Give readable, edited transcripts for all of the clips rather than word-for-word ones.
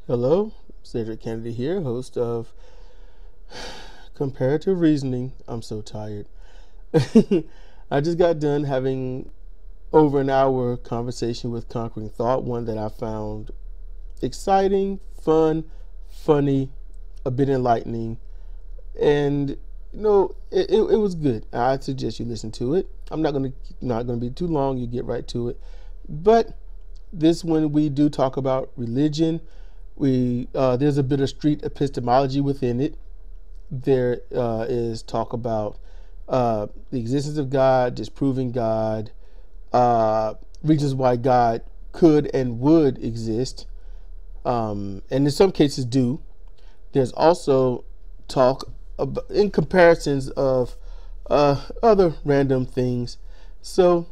Hello, Cedric Kennedy here, host of Comparative Reasoning. I'm so tired. I just got done having over an hour conversation with Conquering Thought, one that I found exciting, fun, funny, a bit enlightening, and it was good. I'd suggest you listen to it. I'm not gonna be too long. You get right to it. But this one we do talk about religion. There's a bit of street epistemology within it. There is talk about the existence of God, disproving God, reasons why God could and would exist, and in some cases do. There's also talk in comparisons of other random things. So,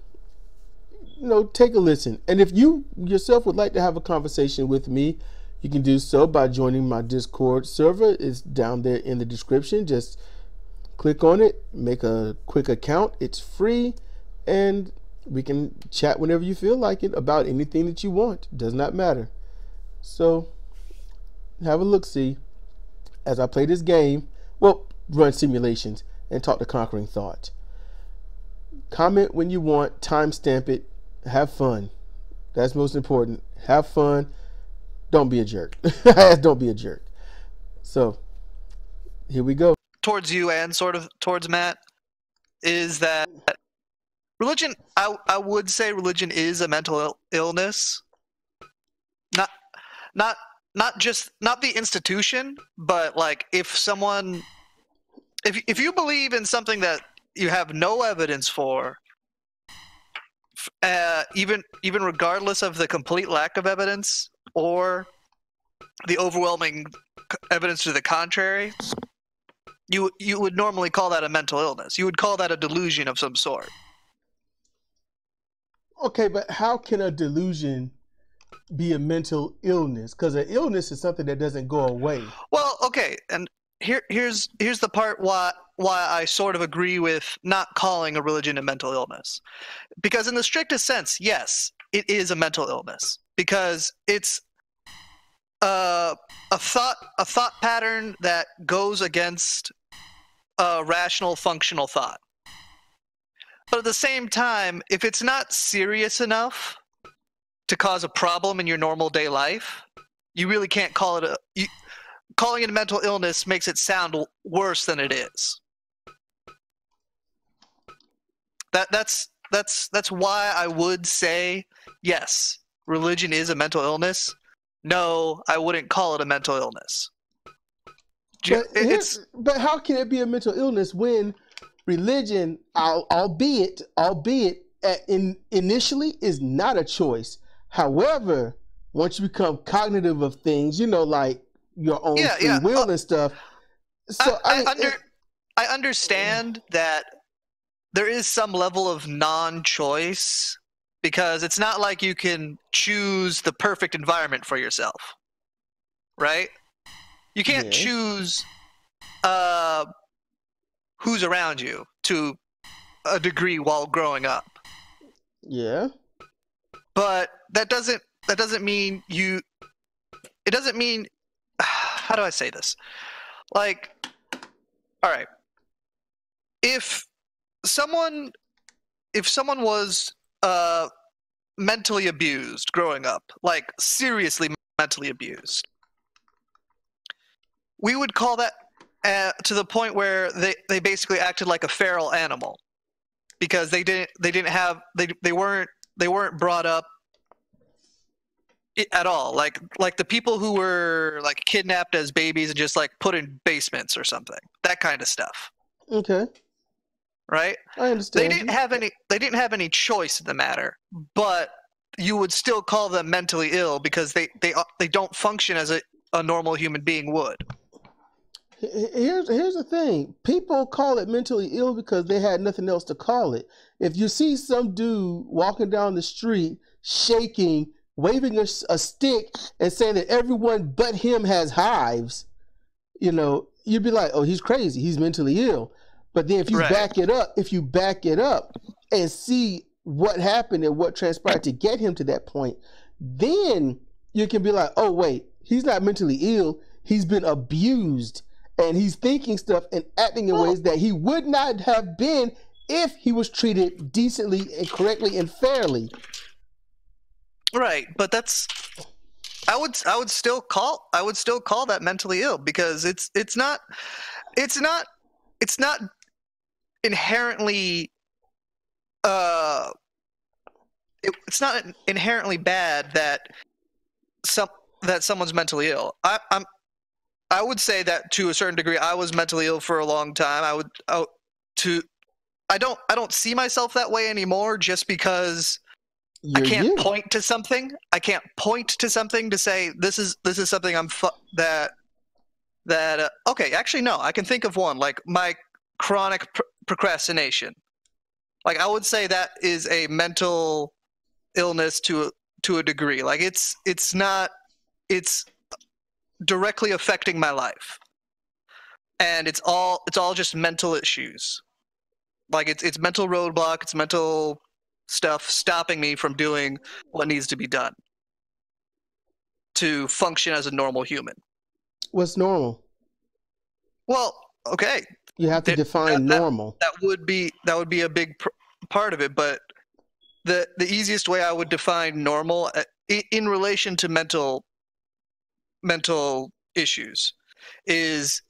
take a listen. And if you yourself would like to have a conversation with me, you can do so by joining my Discord server. It's down there in the description. Just click on it, make a quick account. It's free, and we can chat whenever you feel like it about anything that you want. Does not matter. So, have a look-see as I play this game. Well, run simulations and talk to Conquering Thought. Comment when you want, timestamp it, have fun. That's most important. Have fun. Don't be a jerk. Don't be a jerk. So, here we go. Towards you and sort of towards Matt is that religion, I would say religion is a mental illness. Not the institution, but like if you believe in something that you have no evidence for, even regardless of the complete lack of evidence or the overwhelming evidence to the contrary, you would normally call that a mental illness. You would call that a delusion of some sort. Okay, but how can a delusion be a mental illness? Because an illness is something that doesn't go away. Well, okay, and here's the part why I sort of agree with not calling a religion a mental illness. Because in the strictest sense, yes, it is a mental illness. Because it's a thought pattern that goes against rational, functional thought. But at the same time, if it's not serious enough to cause a problem in your normal day life, you really can't call it calling it a mental illness makes it sound worse than it is. That's why I would say yes, religion is a mental illness. No, I wouldn't call it a mental illness. But how can it be a mental illness when religion, albeit initially, is not a choice? However, once you become cognitive of things, like your own free will and stuff. So I understand that there is some level of non-choice, because it's not like you can choose the perfect environment for yourself, right? You can't choose who's around you to a degree while growing up. Yeah. But that doesn't mean you. It doesn't mean. How do I say this? Like, all right. If someone was mentally abused growing up, like seriously mentally abused, we would call that to the point where they basically acted like a feral animal, because they weren't brought up at all, like the people who were like kidnapped as babies and just like put in basements or something, that kind of stuff. Okay. Right? I understand. They didn't have any choice in the matter, but you would still call them mentally ill because they don't function as a normal human being would. Here's the thing. People call it mentally ill because they had nothing else to call it. If you see some dude walking down the street, shaking, waving a stick, and saying that everyone but him has hives, you'd be like, oh, he's crazy. He's mentally ill. But then if you back it up and see what happened and what transpired to get him to that point, then you can be like, oh, wait, he's not mentally ill. He's been abused, and he's thinking stuff and acting in ways that he would not have been if he was treated decently and correctly and fairly. Right, but that's I would still call that mentally ill, because it's not inherently it's not inherently bad that someone's mentally ill. I would say that to a certain degree I was mentally ill for a long time. I don't see myself that way anymore, just because I can't point to something. I can't point to something to say this is something okay, actually no, I can think of one, like my chronic procrastination. Like, I would say that is a mental illness to a degree. Like, it's directly affecting my life, and it's all just mental issues. Like, it's mental roadblock, it's mental stuff stopping me from doing what needs to be done to function as a normal human. What's normal? Well, okay, you have to define normal. That would be a big part of it, but the easiest way I would define normal in relation to mental issues is,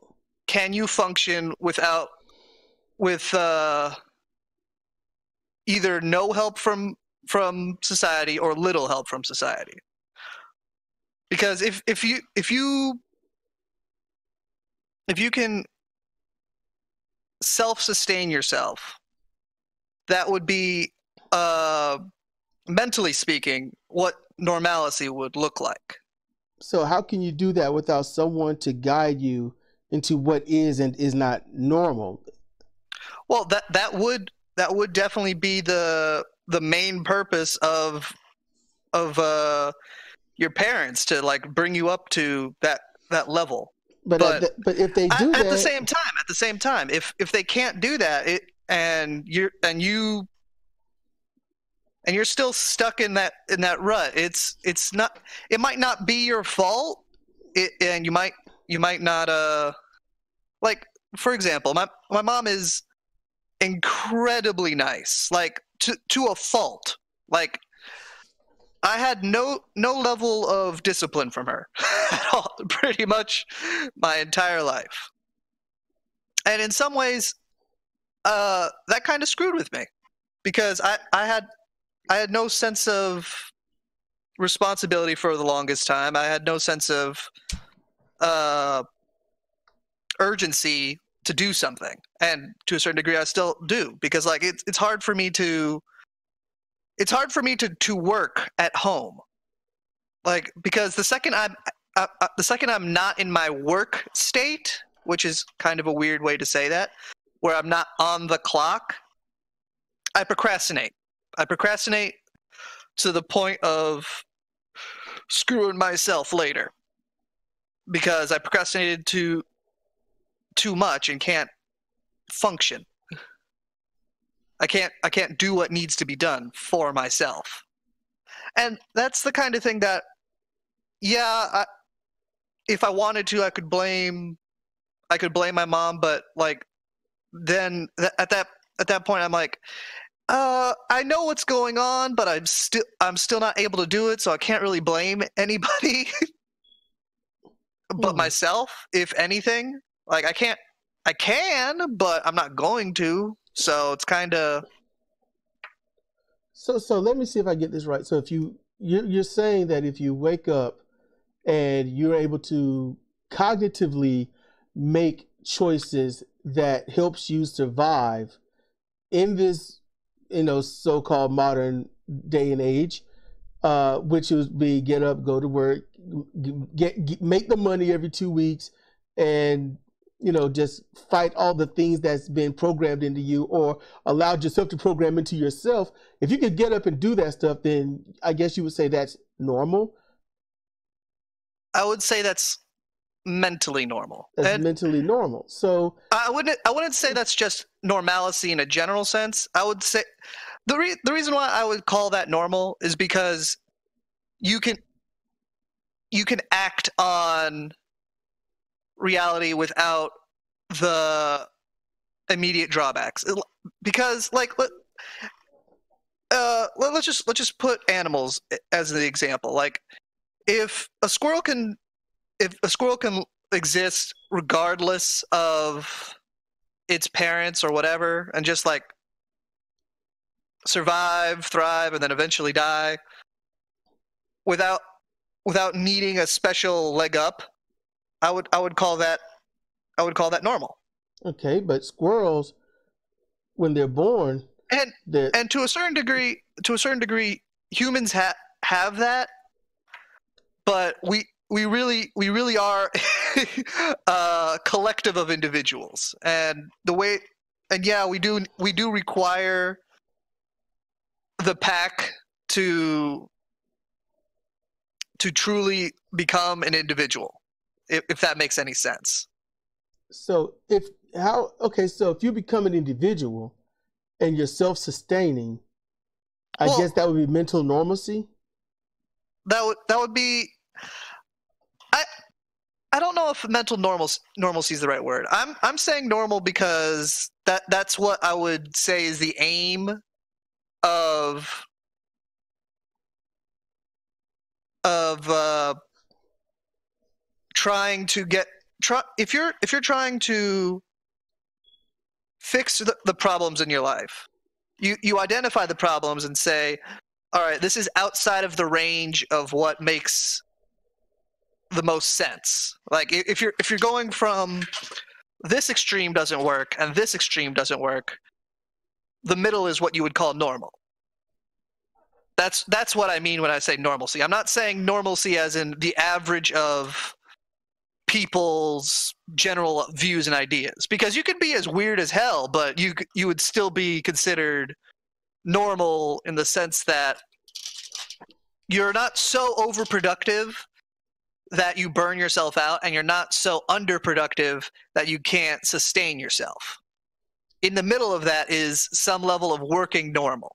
can you function with either no help from society or little help from society? Because if you can self-sustain yourself, that would be, mentally speaking, what normalcy would look like. So how can you do that without someone to guide you into what is and is not normal? Well, that would definitely be the main purpose of your parents, to like bring you up to that level. But if they do that at the same time, if they can't do that, and you're still stuck in that rut, it's not, it might not be your fault, and you might not like, for example, my mom is incredibly nice, like to a fault. Like, I had no level of discipline from her at all, pretty much my entire life. And in some ways, that kind of screwed with me, because I had no sense of responsibility for the longest time. I had no sense of urgency to do something, and to a certain degree I still do, because like it's hard for me to work at home, like, because the second I'm not in my work state, which is kind of a weird way to say that, where I'm not on the clock, I procrastinate to the point of screwing myself later, because I procrastinated too much and can't function. I can't do what needs to be done for myself. And that's the kind of thing that, if I wanted to, I could blame my mom, but like, then at that point I'm like, I know what's going on, but I'm still not able to do it, so I can't really blame anybody but myself, if anything. Like, I can, but I'm not going to. So it's kind of. So let me see if I get this right. So if you're saying that if you wake up and you're able to cognitively make choices that helps you survive in this, so-called modern day and age, which would be get up, go to work, make the money every 2 weeks, and just fight all the things that's been programmed into you or allowed yourself to program into yourself. If you could get up and do that stuff, then I guess you would say that's normal. I would say that's mentally normal. That's mentally normal. So I wouldn't say that's just normalcy in a general sense. I would say the reason why I would call that normal is because you can you can act on reality without the immediate drawbacks. Because let's just put animals as the example. Like if a squirrel can exist regardless of its parents or whatever, and just like survive, thrive, and then eventually die without needing a special leg up, I would call that normal. Okay, but squirrels, when they're born, and to a certain degree, humans have that, but we really are a collective of individuals, and we do require the pack to truly become an individual, if that makes any sense. So if you become an individual and you're self-sustaining, I guess that would be mental normalcy. That would be. I don't know if mental normalcy is the right word. I'm saying normal because that's what I would say is the aim of trying to if you're trying to fix the problems in your life, you identify the problems and say, all right, this is outside of the range of what makes the most sense. Like if you're going from this extreme doesn't work and this extreme doesn't work, the middle is what you would call normal. That's what I mean when I say normalcy. I'm not saying normalcy as in the average of people's general views and ideas, because you could be as weird as hell, but you would still be considered normal in the sense that you're not so overproductive that you burn yourself out, and you're not so underproductive that you can't sustain yourself. In the middle of that is some level of working normal.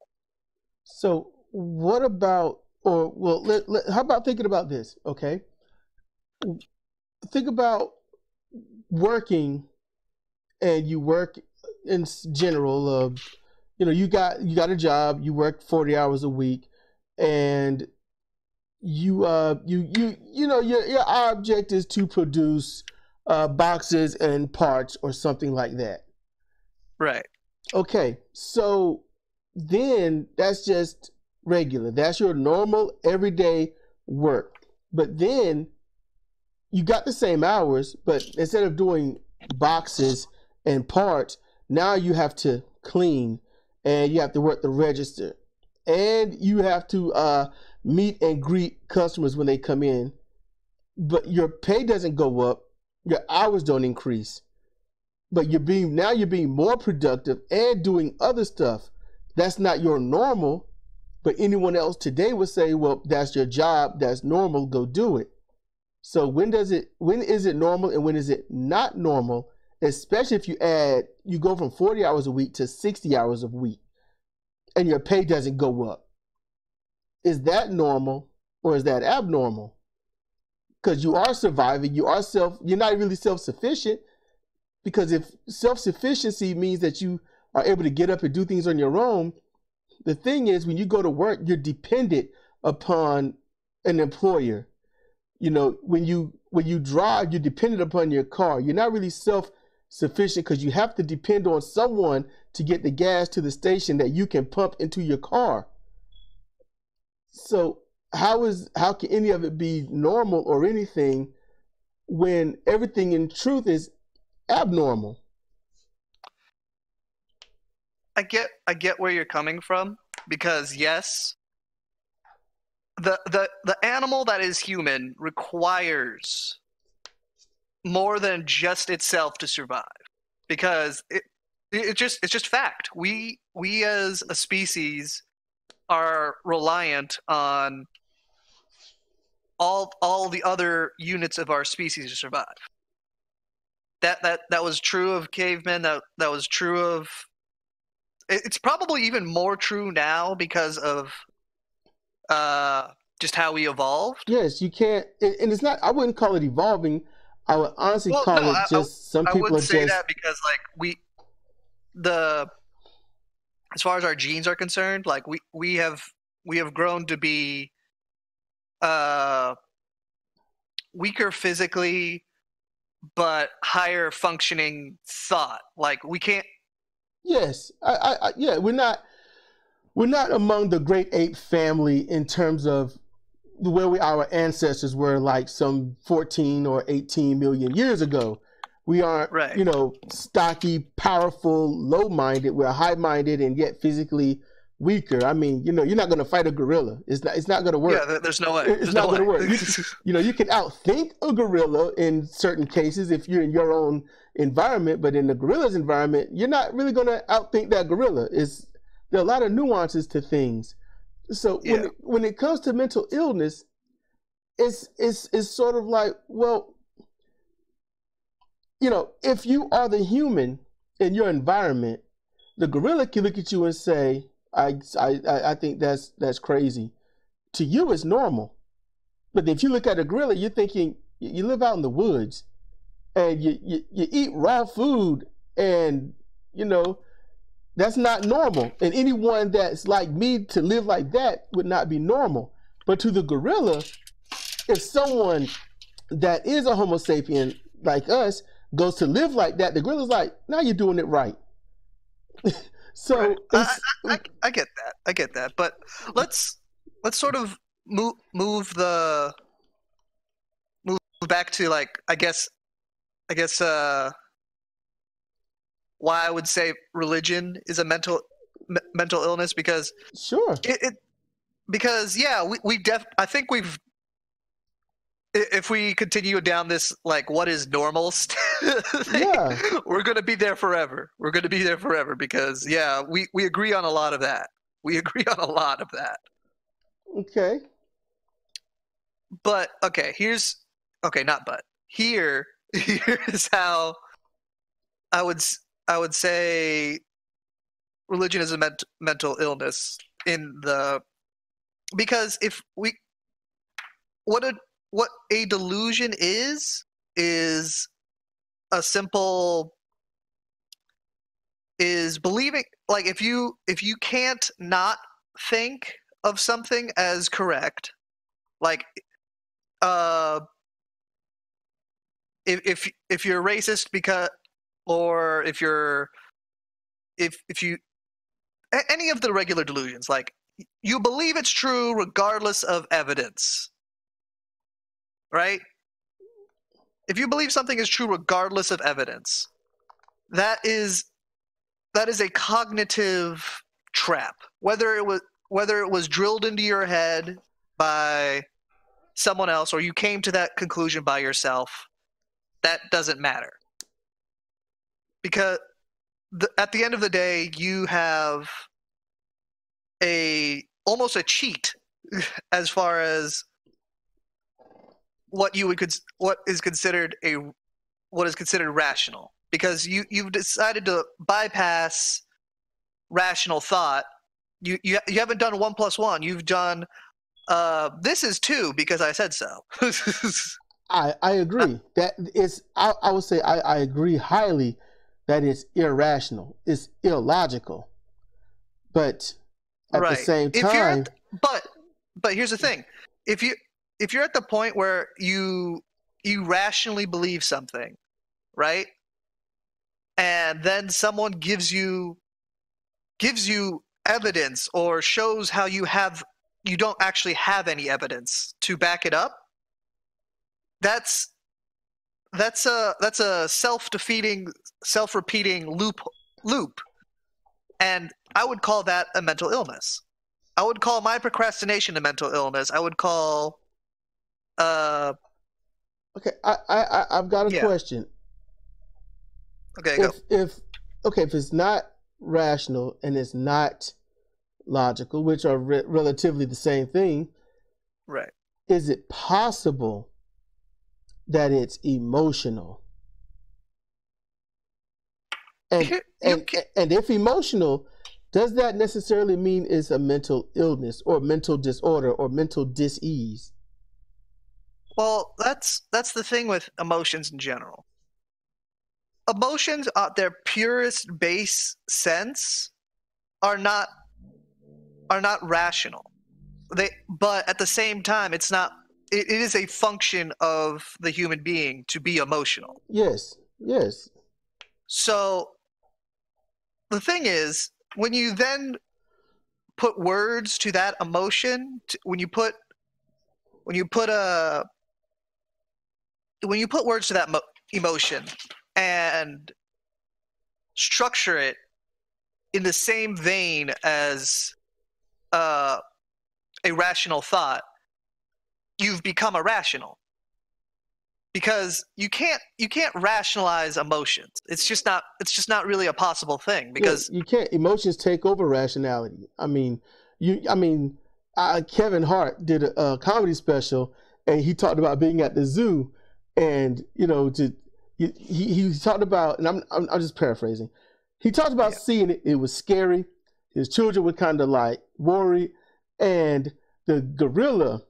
So what about, how about thinking about this, okay? Think about working, and you work in general, you got a job, you work 40 hours a week, and your object is to produce boxes and parts or something like that. Right. Okay, so then that's just regular. That's your normal everyday work. But then you got the same hours, but instead of doing boxes and parts, now you have to clean, and you have to work the register, and you have to meet and greet customers when they come in. But your pay doesn't go up, your hours don't increase, but you're being more productive and doing other stuff. That's not your normal, but anyone else today would say, well, that's your job, that's normal, go do it. So when is it normal and when is it not normal? Especially if you go from 40 hours a week to 60 hours a week and your pay doesn't go up. Is that normal or is that abnormal? Because you are surviving, you're not really self-sufficient, because if self-sufficiency means that you are able to get up and do things on your own, the thing is, when you go to work, you're dependent upon an employer. When you drive, you're dependent upon your car. You're not really self-sufficient because you have to depend on someone to get the gas to the station that you can pump into your car. So how can any of it be normal or anything when everything in truth is abnormal? I get where you're coming from, because yes, the animal that is human requires more than just itself to survive, because it's just fact. We as a species are reliant on all the other units of our species to survive. That was true of cavemen. That was true of. It's probably even more true now because of just how we evolved. Yes, you can't, and it's not. I wouldn't call it evolving. I would honestly call it just some I people would are say just that because like as far as our genes are concerned, like we have grown to be weaker physically but higher functioning thought. Like we can't. yes, yeah. We're not among the great ape family in terms of where our ancestors were like some 14 or 18 million years ago. We aren't, Right. stocky, powerful, low-minded. We're high-minded and yet physically weaker. I mean, you're not going to fight a gorilla. It's not going to work. Yeah, there's no way. It's not going to work. You can outthink a gorilla in certain cases if you're in your own environment, but in the gorilla's environment, you're not really going to outthink that gorilla. There are a lot of nuances to things. So when it comes to mental illness, it's sort of like, well, if you are the human in your environment, the gorilla can look at you and say, I think that's crazy. To you, it's normal. But if you look at a gorilla, you're thinking, you live out in the woods and you eat raw food, and that's not normal. And anyone that's like me to live like that would not be normal. But to the gorilla, if someone that is a Homo sapien like us goes to live like that, the gorilla's like, now you're doing it right. So right. I get that. I get that. But let's sort of move back to, like, I guess why I would say religion is a mental illness, because sure. Because I think we've, if we continue down this like what is normal thing, we're going to be there forever. We're going to be there forever because we agree on a lot of that. Okay. But here's how I would say religion is a mental illness because what a delusion is a simple believing, like, if you can't not think of something as correct, like if you're racist or if you any of the regular delusions, like you believe it's true regardless of evidence, right? If you believe something is true regardless of evidence, that is a cognitive trap. Whether it was drilled into your head by someone else or you came to that conclusion by yourself, that doesn't matter. Because at the end of the day, you have almost a cheat as far as what is considered rational, because you've decided to bypass rational thought. You haven't done 1 + 1. You've done this is 2 because I said so. I agree. That is, I would say I agree highly that it's irrational. It's illogical. But at the same time, but here's the thing: if you're at the point where you rationally believe something, right, and then someone gives you evidence or shows how you don't actually have any evidence to back it up, that's a self-defeating, self-repeating loop. And I would call that a mental illness. I would call my procrastination a mental illness. I would call okay, I've got a question. Okay, go. If it's not rational and it's not logical, which are relatively the same thing, right? Is it possible that it's emotional? And if emotional, does that necessarily mean it's a mental illness or mental disorder or mental dis-ease? Well, that's the thing with emotions in general. Emotions at their purest base sense are not rational. But at the same time, it's not. It is a function of the human being to be emotional. Yes, yes. So the thing is, when you then put words to that emotion, when you put words to that emotion and structure it in the same vein as a rational thought, you've become irrational. Because you can't rationalize emotions. It's just not really a possible thing, because you can't. Emotions take over rationality. I mean, Kevin Hart did a comedy special, and he talked about being at the zoo, and he talked about, and I'm just paraphrasing. He talked about seeing it. It was scary. His children were kind of like worried, and the gorilla,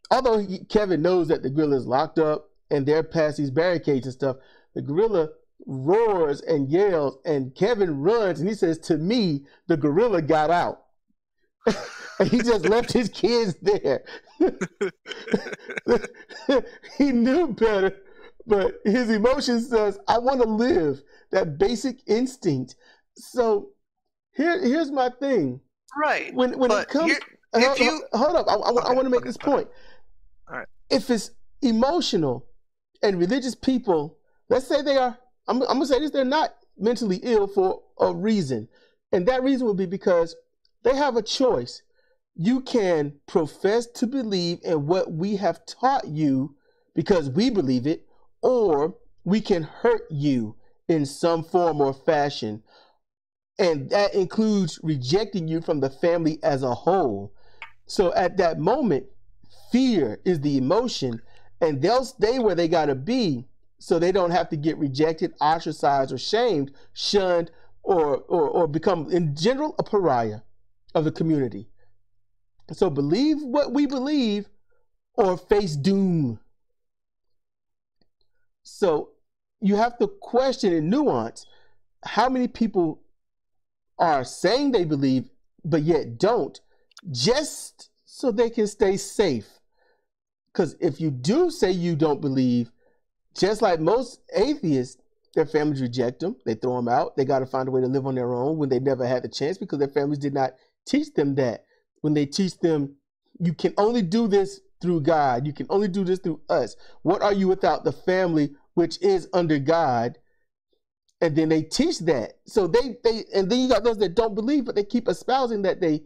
although Kevin knows that the gorilla is locked up and they're past these barricades and stuff, the gorilla roars and yells, and Kevin runs, and he says, to me, the gorilla got out. And he just left his kids there. He knew better, but his emotion says, I want to live, that basic instinct. So here's my thing. Right. When it comes... hold up, I want to make this point. All right. If it's emotional and religious people, let's say they are, I'm going to say this, they're not mentally ill for a reason. And that reason would be because they have a choice. You can profess to believe in what we have taught you because we believe it, or we can hurt you in some form or fashion. And that includes rejecting you from the family as a whole. So at that moment, fear is the emotion, and they'll stay where they got to be so they don't have to get rejected, ostracized, or shamed, shunned, or become, in general, a pariah of the community. So believe what we believe or face doom. So you have to question and nuance how many people are saying they believe but yet don't, just so they can stay safe. Because if you do say you don't believe, just like most atheists, their families reject them. They throw them out. They got to find a way to live on their own when they never had the chance because their families did not teach them that. When they teach them, you can only do this through God. You can only do this through us. What are you without the family, which is under God? And then they teach that. So and then you got those that don't believe, but they keep espousing that they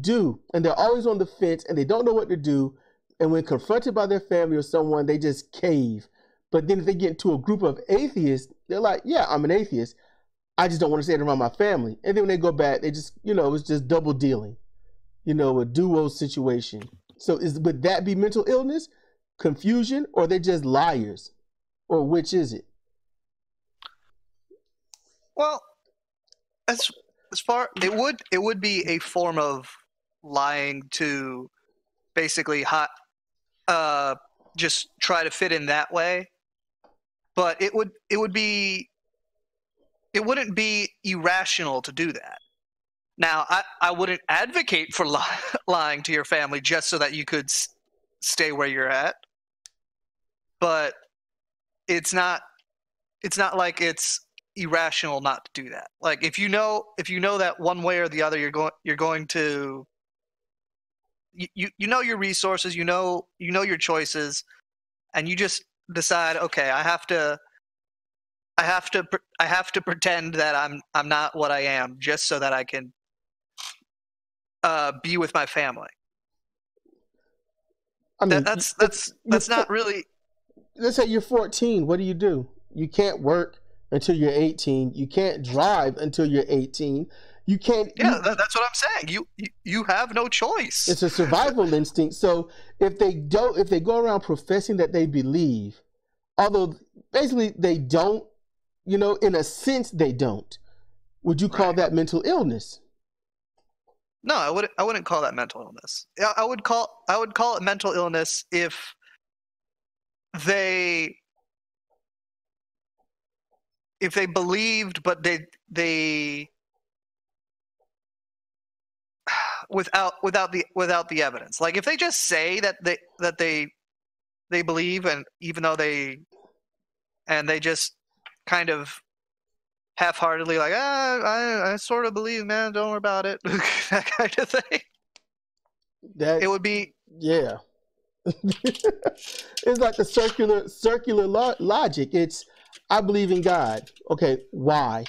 do. And they're always on the fence and they don't know what to do. And when confronted by their family or someone, they just cave. But then if they get into a group of atheists, they're like, yeah, I'm an atheist. I just don't want to say it around my family. And then when they go back, they just, it's just double dealing, a duo situation. So would that be mental illness, confusion, or they're just liars? Or which is it? Well, as far, it would be a form of lying to basically just try to fit in that way, but it wouldn't be irrational to do that. Now, I wouldn't advocate for lying to your family just so that you could stay where you're at, but it's not like it's irrational not to do that. Like if you know that one way or the other you're going to you know your resources, you know your choices, and you just decide, okay, I have to pretend that I'm not what I am just so that I can be with my family. I mean, that's not really. Let's say you're 14. What do? You can't work until you're 18. You can't drive until you're 18. You can't. Yeah, that's what I'm saying. You have no choice. It's a survival instinct. So if they go around professing that they believe, although basically they don't, in a sense they don't, would you call that mental illness? No, I wouldn't call that mental illness. I would call it mental illness if they believed, but they without the evidence. Like if they just say that they believe, and even though they just kind of half-heartedly like, I sort of believe, man, don't worry about it, that kind of thing. That It would be, yeah. It's like the circular logic. It's I believe in God. Okay, why?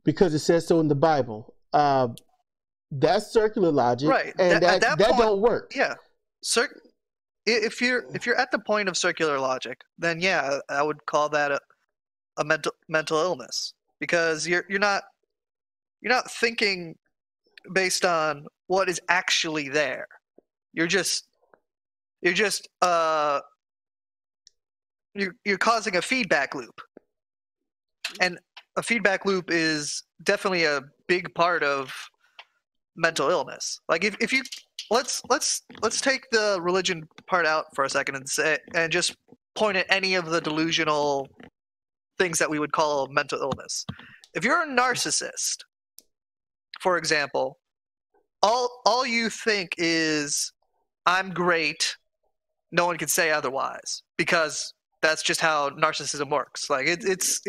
Because it says so in the Bible. That's circular logic, right. and At that that point, don't work. yeah. If you're at the point of circular logic, then yeah, I would call that a mental illness, because you're not thinking based on what is actually there. You're just you're causing a feedback loop, and a feedback loop is definitely a big part of mental illness. Like if you let's take the religion part out for a second and just point at any of the delusional things that we would call mental illness. If you're a narcissist, for example, all you think is, I'm great, no one can say otherwise, because that's just how narcissism works. Like it's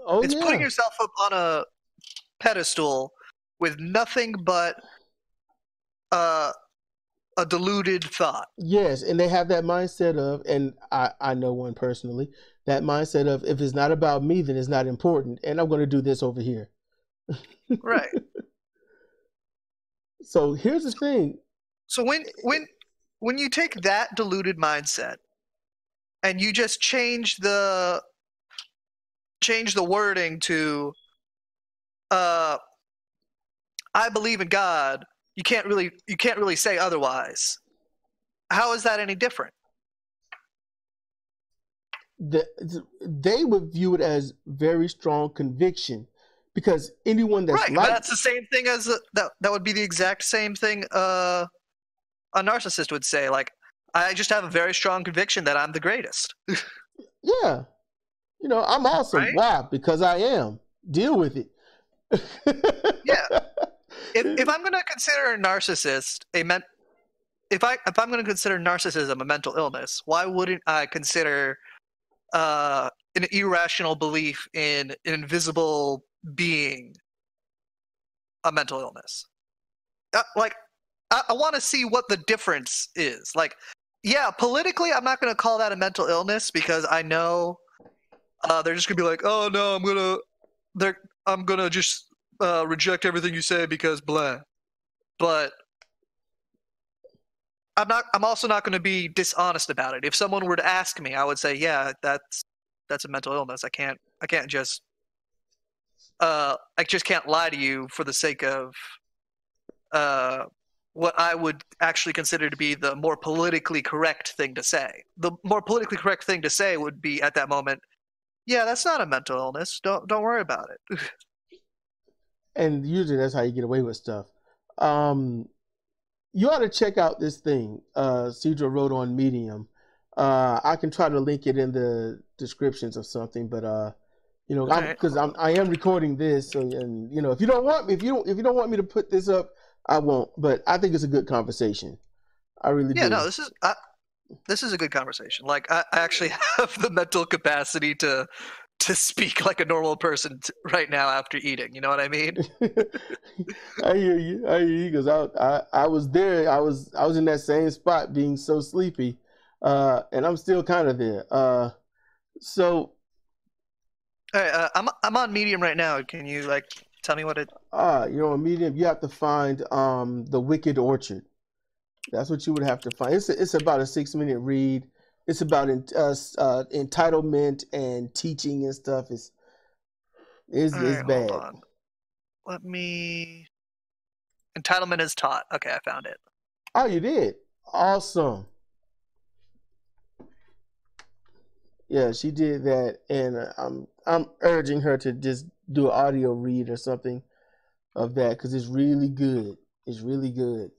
putting yourself up on a pedestal with nothing but a deluded thought. Yes, and they have that mindset of, and I know one personally, that mindset of, if it's not about me, then it's not important, and I'm going to do this over here. Right. So here's the thing. So when you take that deluded mindset and you just change the wording to I believe in God, you can't really say otherwise. How is that any different? They would view it as very strong conviction, because anyone that's right, but that's the same thing as that would be the exact same thing a narcissist would say. Like, I just have a very strong conviction that I'm the greatest. Yeah, I'm awesome. Right? Why? Because I am. Deal with it. Yeah. If I'm going to consider a narcissist if I'm going to consider narcissism a mental illness, why wouldn't I consider an irrational belief in an invisible being a mental illness? I want to see what the difference is. Like, yeah, politically, I'm not going to call that a mental illness, because I know they're just going to be like, oh no, I'm gonna just reject everything you say because blah. But I'm also not going to be dishonest about it. If someone were to ask me, I would say, yeah, that's a mental illness. I can't just can't lie to you for the sake of what I would actually consider to be the more politically correct thing to say. The more politically correct thing to say would be, at that moment, yeah, that's not a mental illness. Don't worry about it. And usually that's how you get away with stuff. You ought to check out this thing Sidra wrote on Medium. I can try to link it in the descriptions of something, but because I am recording this, and if you don't want me to put this up, I won't. But I think it's a good conversation. I really do. Yeah, no, this is a good conversation. Like, I actually have the mental capacity to speak like a normal person right now after eating. You know what I mean? I hear you, because I was there. I was in that same spot, being so sleepy, and I'm still kind of there. So, all right, I'm on Medium right now. Can you tell me what it? You're on Medium. You have to find The Wicked Orchard. That's what you would have to find. It's about a 6-minute read. It's about entitlement and teaching and stuff. It's bad. Hold on. Let me. Entitlement is taught. Okay, I found it. Oh, you did? Awesome. Yeah, she did that, and I'm urging her to just do an audio read or something. of that because it's really good. It's really good.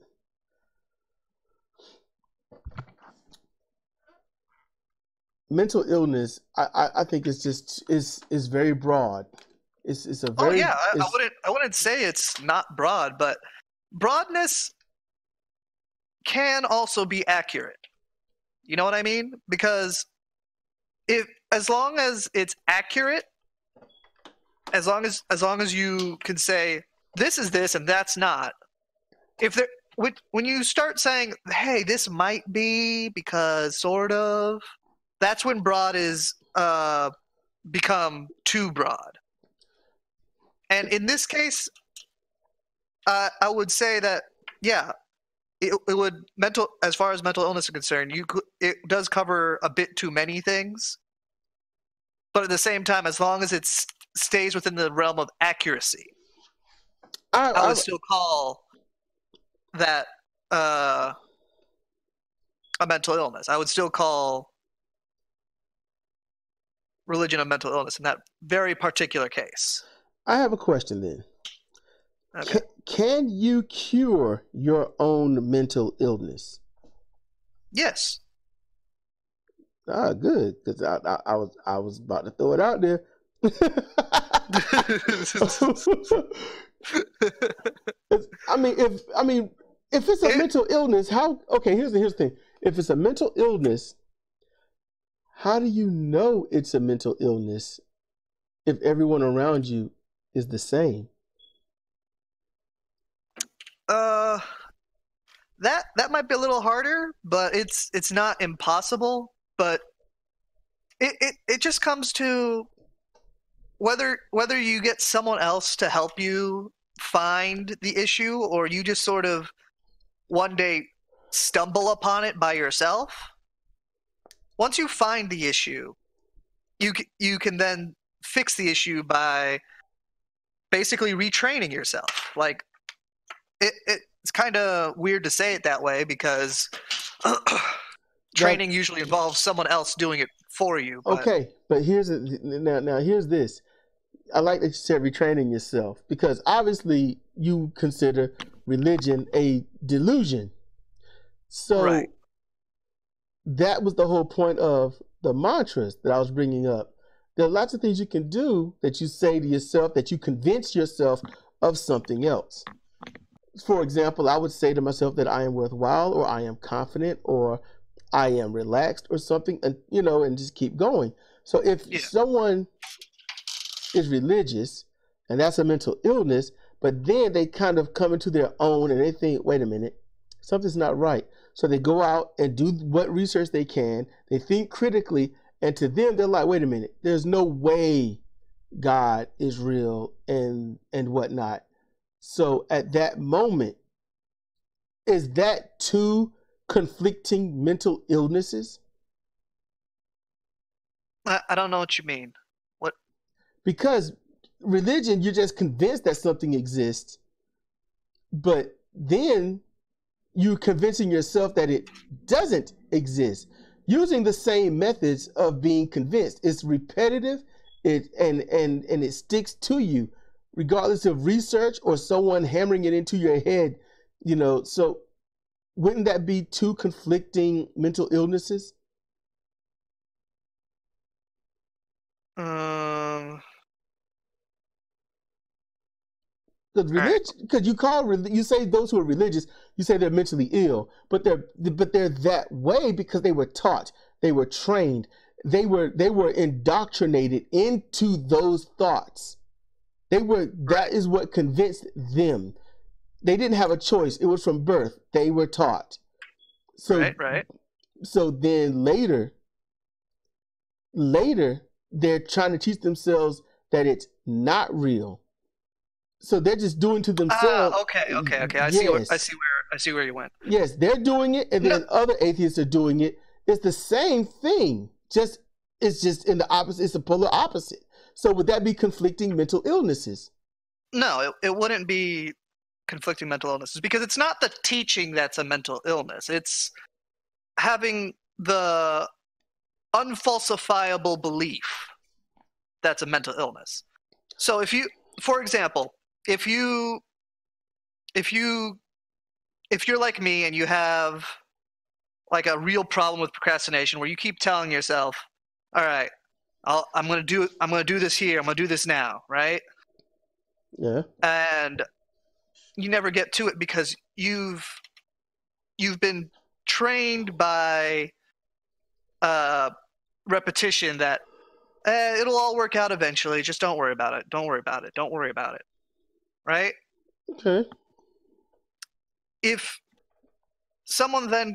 Mental illness, I think it's just is very broad. It's a Oh very yeah, it's I wouldn't say it's not broad, but broadness can also be accurate. You know what I mean? Because if as long as it's accurate, as long as you can say this is this and that's not, if there when you start saying, hey, this might be because sort of, that's when broad is become too broad. And in this case, I would say that yeah, it would mental as far as mental illness is concerned, it does cover a bit too many things, but at the same time, as long as it stays within the realm of accuracy, I would still call that a mental illness. I would still call religion a mental illness in that very particular case. I have a question then. Okay. Can you cure your own mental illness? Yes. Ah, good, because I was about to throw it out there. If it's a mental illness, how? Okay, here's the thing. If it's a mental illness, how do you know it's a mental illness if everyone around you is the same? That might be a little harder, but it's not impossible. But it just comes to whether you get someone else to help you find the issue, or you just sort of one day stumble upon it by yourself. Once you find the issue, you can then fix the issue by basically retraining yourself. Like it's kind of weird to say it that way because training usually involves someone else doing it for you. But... Okay, but here's this. I like that you said retraining yourself, because obviously you consider religion a delusion. So right. That was the whole point of the mantras that I was bringing up. There are lots of things you can do that you say to yourself, that you convince yourself of something else. For example, I would say to myself that I am worthwhile, or I am confident, or I am relaxed, or something, and and just keep going. So if someone is religious and that's a mental illness, but then they kind of come into their own and they think, wait a minute, something's not right. So they go out and do what research they can. They think critically, and to them, they're like, wait a minute, there's no way God is real and whatnot. So at that moment, is that two conflicting mental illnesses? I don't know what you mean. What? Because religion, you're just convinced that something exists, but then you're convincing yourself that it doesn't exist, using the same methods of being convinced. It's repetitive, and it sticks to you, regardless of research or someone hammering it into your head. So wouldn't that be two conflicting mental illnesses? Because you say those who are religious, you say they're mentally ill, but they're that way because they were taught, they were trained, they were indoctrinated into those thoughts. That is what convinced them. They didn't have a choice. It was from birth. They were taught. So right. So then later they're trying to teach themselves that it's not real. So they're just doing to themselves. Okay. I see where you went. Yes, they're doing it, and then other atheists are doing it. It's the same thing. It's just in the opposite. It's a polar opposite. So would that be conflicting mental illnesses? No, it wouldn't be conflicting mental illnesses, because it's not the teaching that's a mental illness. It's having the unfalsifiable belief that's a mental illness. So if you, for example, if you if you're like me and you have like a real problem with procrastination where you keep telling yourself, all right, I'm going to do this here. I'm going to do this now. Right. Yeah. And you never get to it because you've been trained by repetition that it'll all work out eventually. Just don't worry about it. Don't worry about it. Don't worry about it. Right? Okay. If someone then,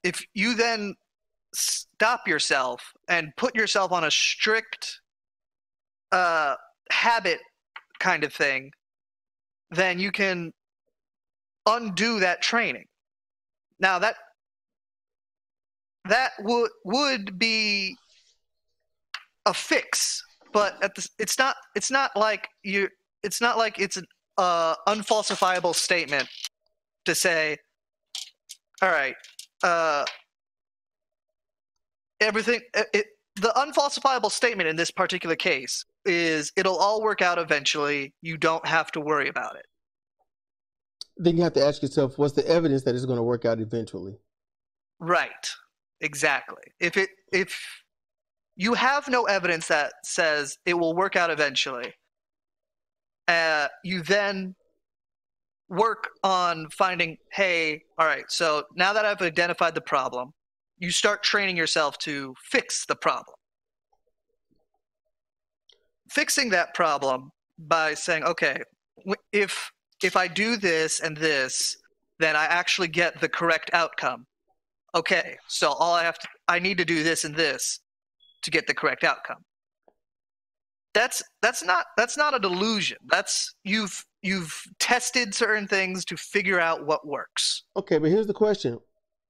if you then stop yourself and put yourself on a strict habit kind of thing, then you can undo that training. Now that would be a fix, but it's not like it's an unfalsifiable statement to say, all right, everything. The unfalsifiable statement in this particular case is it'll all work out eventually. You don't have to worry about it. Then you have to ask yourself, what's the evidence that it's going to work out eventually? Right. Exactly. If you have no evidence that says it will work out eventually, you then work on finding, hey, all right, so now that I've identified the problem, you start training yourself to fix the problem. Fixing that problem by saying, okay, if I do this and this, then I actually get the correct outcome. Okay, so I need to do this and this to get the correct outcome. That's not a delusion. That's you've tested certain things to figure out what works. Okay, but here's the question.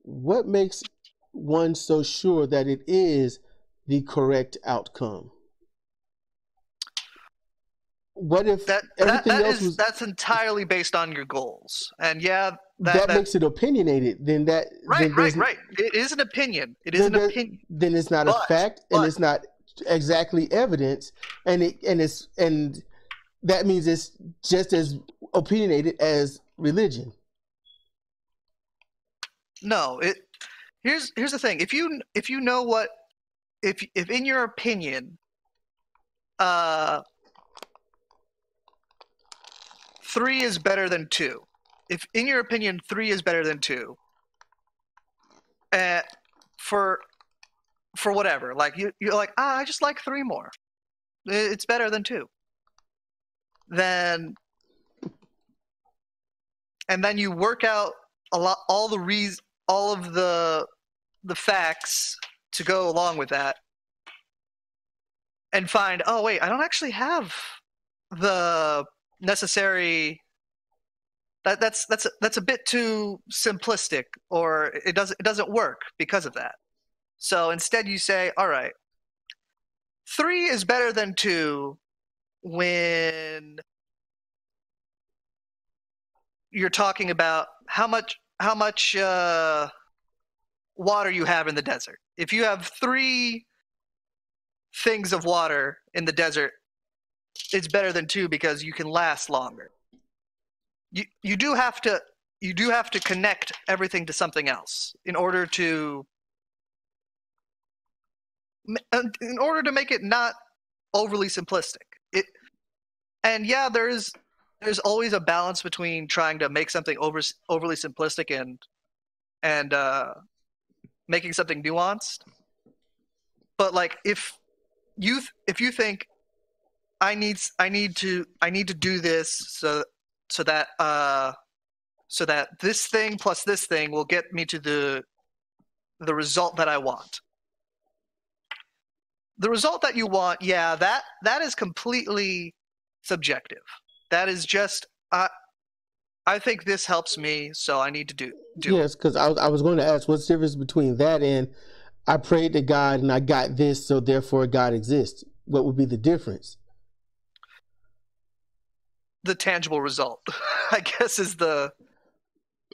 What makes one so sure that it is the correct outcome? What if that's entirely based on your goals? And yeah, that makes it opinionated. Then that right. It is an opinion. It is an opinion. Then it's not a fact, and it's not exactly evidence, and that means it's just as opinionated as religion. No, here's the thing. If you know what if in your opinion, 3 is better than 2. If in your opinion 3 is better than 2, for whatever, like you're like, I just like 3 more. It's better than 2. And then you work out all of the facts to go along with that, and find, oh wait, I don't actually have the necessary. That's a bit too simplistic, or it doesn't work because of that. So instead you say, all right, 3 is better than 2 when you're talking about how much water you have in the desert. If you have 3 things of water in the desert, it's better than 2 because you can last longer. You do have to connect everything to something else in order to make it not overly simplistic. There's always a balance between trying to make something overly simplistic and making something nuanced. But like if you think I need to do this so that this thing plus this thing will get me to the result that I want. The result that you want, that is completely subjective. That is just I think this helps me, so I need to do yes, because I was going to ask, what's the difference between that and I prayed to God and I got this, so therefore God exists? What would be the difference? The tangible result, I guess, is the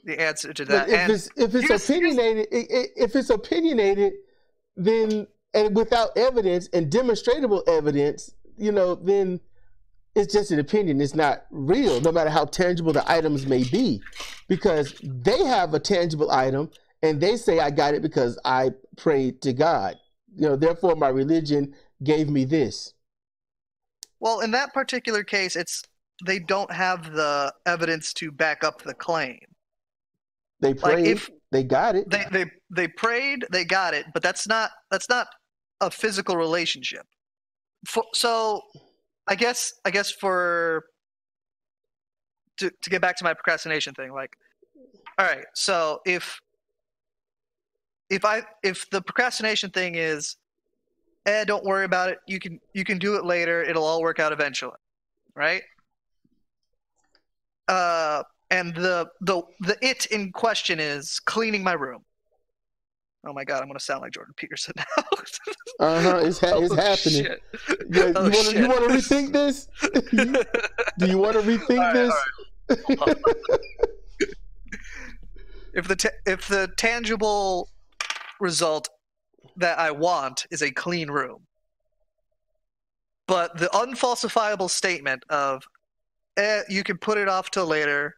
answer to that. If it's opinionated, then, and without evidence and demonstrable evidence, then it's just an opinion. It's not real, no matter how tangible the items may be, because they have a tangible item and they say, I got it because I prayed to God. Therefore my religion gave me this. Well, in that particular case, they don't have the evidence to back up the claim. They prayed, they got it. They prayed, they got it, but that's not a physical relationship. So I guess to get back to my procrastination thing, like, all right, so if the procrastination thing is, don't worry about it, you can do it later, it'll all work out eventually, right? And the it in question is cleaning my room. Oh my God, I'm gonna sound like Jordan Peterson now. It's happening. Shit. Yeah, you want to rethink this? Do you want to rethink this? All right. If the tangible result that I want is a clean room, but the unfalsifiable statement of you can put it off till later,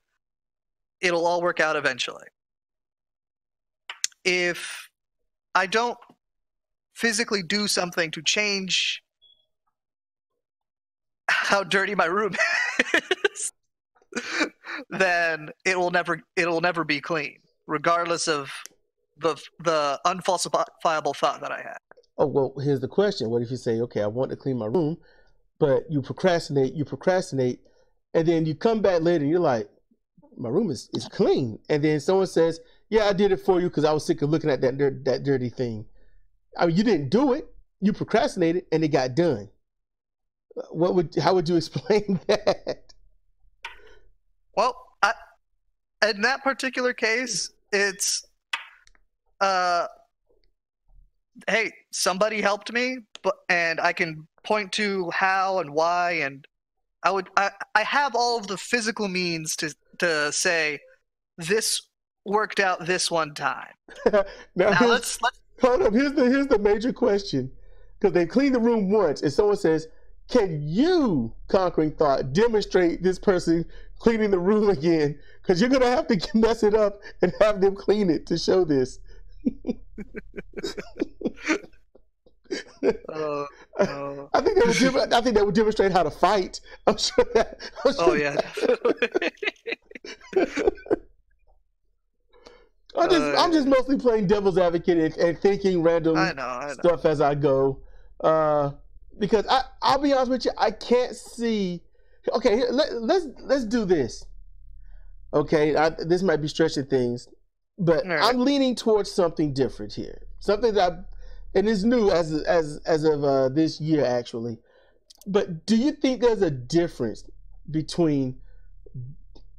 it'll all work out eventually. If I don't physically do something to change how dirty my room is, then it'll never be clean, regardless of the unfalsifiable thought that I had. Oh, well, here's the question. What if you say, okay, I want to clean my room, but you procrastinate, and then you come back later and you're like, my room is clean. And then someone says, yeah, I did it for you because I was sick of looking at that dirty thing. I mean, you didn't do it. You procrastinated and it got done. How would you explain that? Well, in that particular case, it's, hey, somebody helped me, and I can point to how and why, and I have all of the physical means to say this worked out this one time. now let's hold up. Here's the major question, because they cleaned the room once, and someone says, "Can you, Conquering Thought, demonstrate this person cleaning the room again? Because you're gonna have to mess it up and have them clean it to show this." I think they would demonstrate how to fight. I'm sure that. Yeah. I'm just mostly playing devil's advocate and thinking random stuff as I go. Because I'll be honest with you, I can't see. Okay, let's do this. Okay, this might be stretching things, but right. I'm leaning towards something different here. Something and it's new as of this year actually. But do you think there's a difference between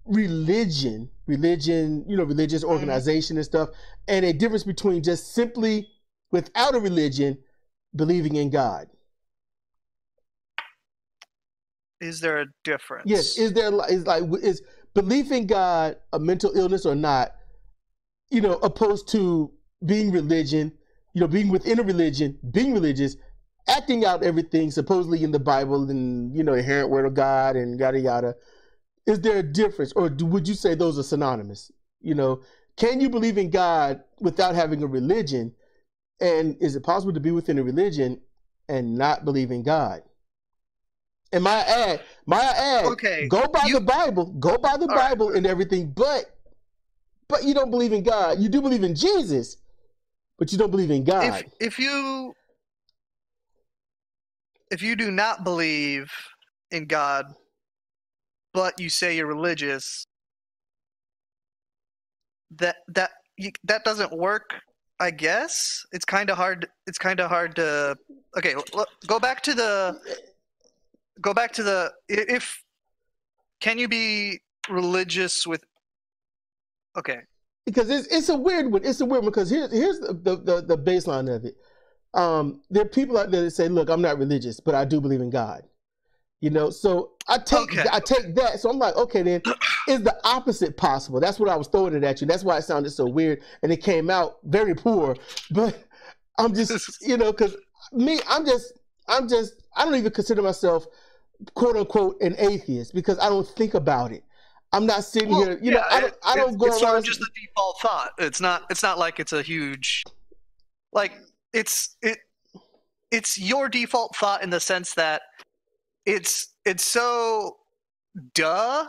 religion, religious organization and stuff, and a difference between just simply without a religion believing in God? Is there a difference? Yes. Is belief in God a mental illness or not? Opposed to being religion, being within a religion, being religious, acting out everything supposedly in the Bible and inherent word of God and yada yada. Is there a difference, or would you say those are synonymous? Can you believe in God without having a religion? And is it possible to be within a religion and not believe in God? And my ad, okay, go by the Bible and everything, but you don't believe in God. You do believe in Jesus, but you don't believe in God. If you do not believe in God, but you say you're religious, that doesn't work, I guess. It's kind of hard to. Okay, go back to the. If can you be religious with? Okay. Because it's a weird one. It's a weird one because here's the baseline of it. There are people out there that say, "Look, I'm not religious, but I do believe in God." So I take that. So I'm like, okay, then is the opposite possible? That's what I was throwing it at you. That's why it sounded so weird and it came out very poor. But I'm just, because me, I don't even consider myself quote unquote an atheist because I don't think about it. I'm not sitting here, you know. I don't go it's around. Sort of just the default thought. It's not like it's a huge, like it's your default thought in the sense that it's so duh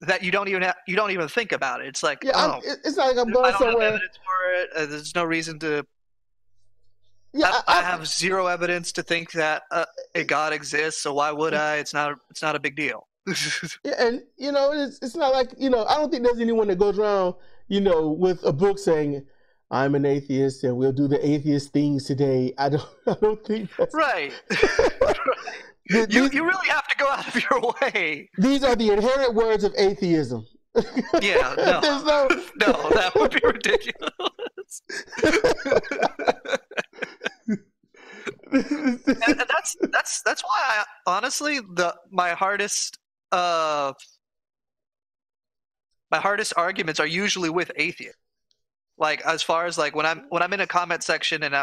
that you don't even think about it. It's like, it's not like I'm going I don't somewhere. have evidence for it. There's no reason to. Yeah, I have zero evidence to think that a God exists. So why would I? It's not a big deal. Yeah, and you know, it's not like, you know, I don't think there's anyone that goes around, you know, with a book saying, "I'm an atheist and we'll do the atheist things today." I don't think that's right. You really have to go out of your way. These are the inherent words of atheism. Yeah, no. No, that would be ridiculous. and that's why I honestly my hardest arguments are usually with atheists. Like as far as like when I'm in a comment section and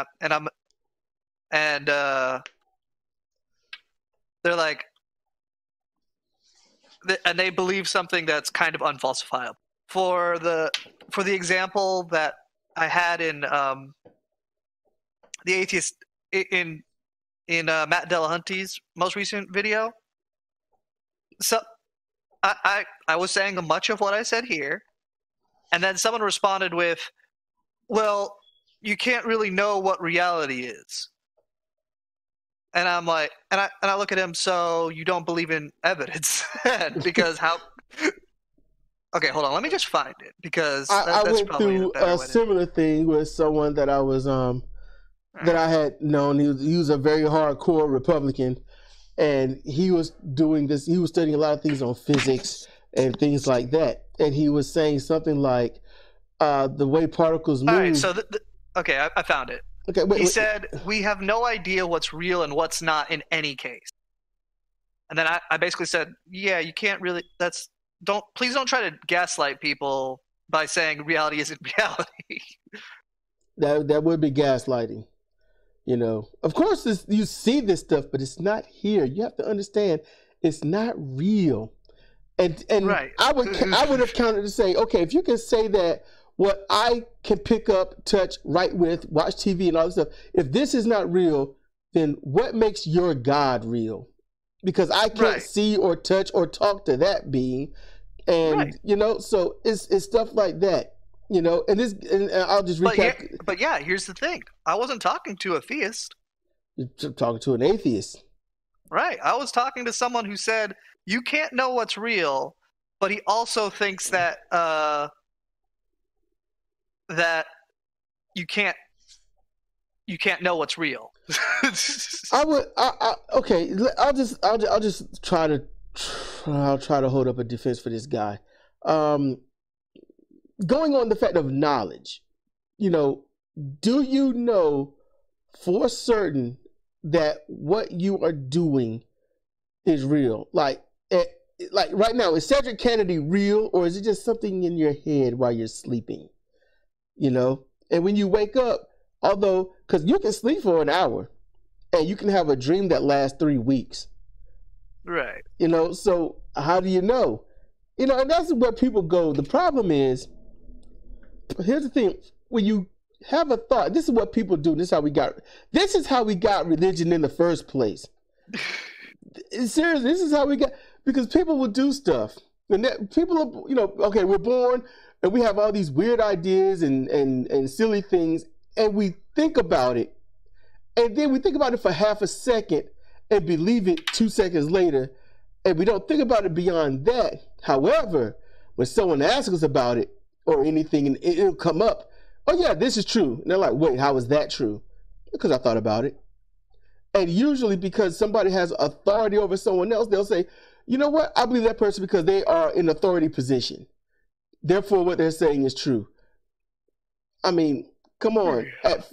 they're like, and they believe something that's kind of unfalsifiable. For the example that I had in the atheist in Matt Delahunty's most recent video, so I was saying much of what I said here, and then someone responded with, "Well, you can't really know what reality is." And I'm like, and I look at him. So you don't believe in evidence, because how? Okay, hold on. Let me just find it because I that's went probably through a similar thing with someone that I was that I had known. He was a very hardcore Republican, and he was doing this. He was studying a lot of things on physics and things like that. And he was saying something like the way particles move. All right, so okay, I found it. Okay, he said, "We have no idea what's real and what's not in any case." And then I basically said, "Yeah, you can't really. Please don't try to gaslight people by saying reality isn't reality." That would be gaslighting. You know, of course, you see this stuff, but it's not here. You have to understand, it's not real. And right. I would have counted to say, okay, if you can say that what I can pick up, touch, write with, watch TV and all this stuff, if this is not real, then what makes your God real? Because I can't see or touch or talk to that being. And, you know, so it's stuff like that, you know, and I'll just recap. But yeah, here's the thing. I wasn't talking to a theist. You're talking to an atheist. Right. I was talking to someone who said, you can't know what's real, but he also thinks that that you can't know what's real. Okay. I'll just try to hold up a defense for this guy. Going on the fact of knowledge, you know, do you know for certain that what you are doing is real? Like right now, is Cedric Kennedy real, or is it just something in your head while you're sleeping? You know, and when you wake up, because you can sleep for an hour and you can have a dream that lasts 3 weeks. Right. You know, so how do you know? You know, and that's where people go. The problem is, here's the thing, when you have a thought, this is what people do. This is how we got religion in the first place. Seriously, this is how we got, because people will do stuff. And people are, you know, okay, we're born and we have all these weird ideas and silly things, and we think about it. And then we think about it for half a second and believe it 2 seconds later, and we don't think about it beyond that. However, when someone asks us about it or anything, and it'll come up, oh yeah, this is true. And they're like, wait, how is that true? Because I thought about it. And usually because somebody has authority over someone else, they'll say, you know what? I believe that person because they are in authority position. Therefore, what they're saying is true. I mean, come on.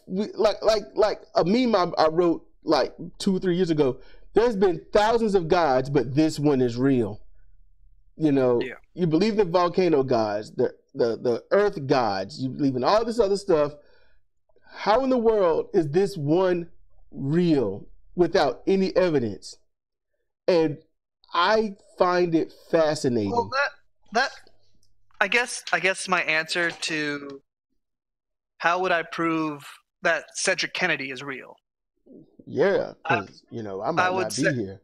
Like a meme I wrote like 2 or 3 years ago. There's been thousands of gods, but this one is real. You know, You believe in volcano gods, the earth gods, you believe in all this other stuff. How in the world is this one real without any evidence? And I find it fascinating. Well, that I guess my answer to how would I prove that Cedric Kennedy is real? Yeah, because I I might would not say be here.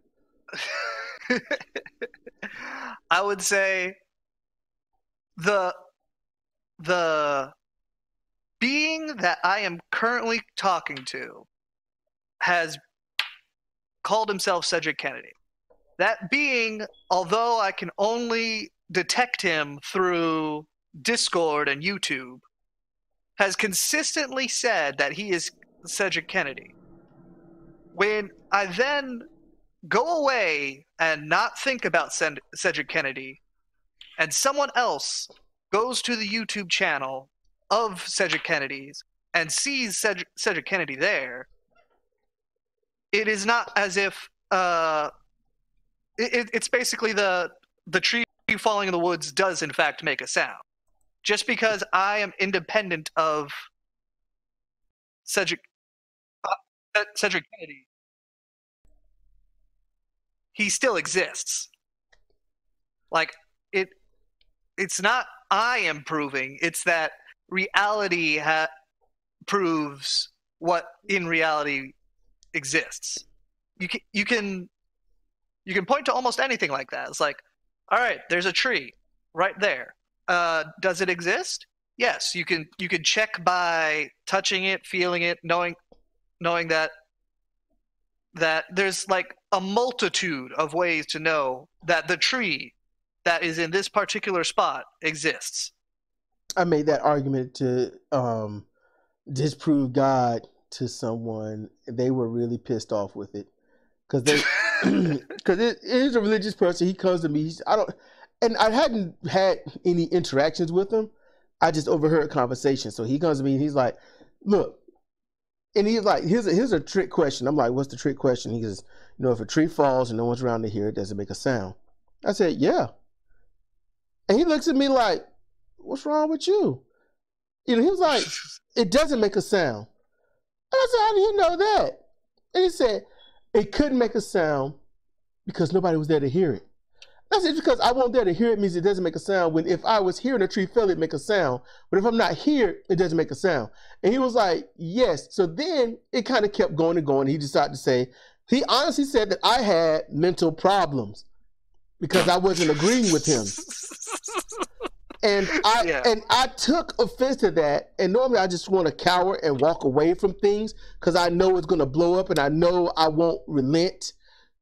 I would say the the being that I am currently talking to has called himself Cedric Kennedy. That being, although I can only detect him through Discord and YouTube, has consistently said that he is Cedric Kennedy. When I then go away and not think about Cedric Kennedy, and someone else goes to the YouTube channel of Cedric Kennedy's and sees Cedric Kennedy there, it is not as if it's basically the tree falling in the woods does in fact make a sound. Just because I am independent of Cedric Kennedy, he still exists. Like it's not I am proving; it's that reality proves what in reality exists. You can point to almost anything like that. It's like, all right, there's a tree right there. Does it exist? Yes, you can check by touching it, feeling it, knowing that there's like a multitude of ways to know that the tree that is in this particular spot exists. I made that argument to disprove God to someone. They were really pissed off with it because it is a religious person. He comes to me. And I hadn't had any interactions with him. I just overheard conversation. So he comes to me and he's like, "Look," and he's like, "Here's a trick question." I'm like, "What's the trick question?" He goes, "If a tree falls and no one's around to hear it, does it make a sound?" I said, "Yeah." And he looks at me like, "What's wrong with you?" He was like, "It doesn't make a sound." And I said, "How do you know that?" And he said, "It couldn't make a sound because nobody was there to hear it." I said, "Because I wasn't there to hear it means it doesn't make a sound. When if I was here and a tree fell, it'd make a sound. But if I'm not here, it doesn't make a sound." And he was like, "Yes." So then it kind of kept going and going. He decided to say, he honestly said that I had mental problems because I wasn't agreeing with him. And I took offense to that. And normally I just want to cower and walk away from things because I know it's going to blow up and I know I won't relent.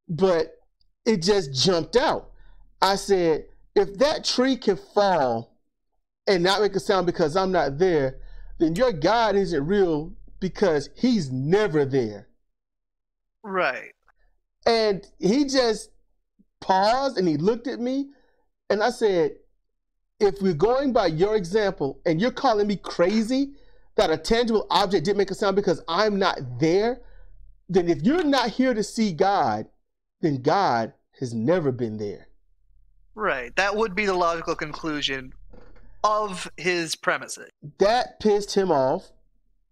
But it just jumped out. I said, if that tree can fall and not make a sound because I'm not there, then your God isn't real because he's never there. Right. And he just paused and he looked at me and I said, if we're going by your example and you're calling me crazy that a tangible object didn't make a sound because I'm not there, then if you're not here to see God, then God has never been there. Right. That would be the logical conclusion of his premises. That pissed him off,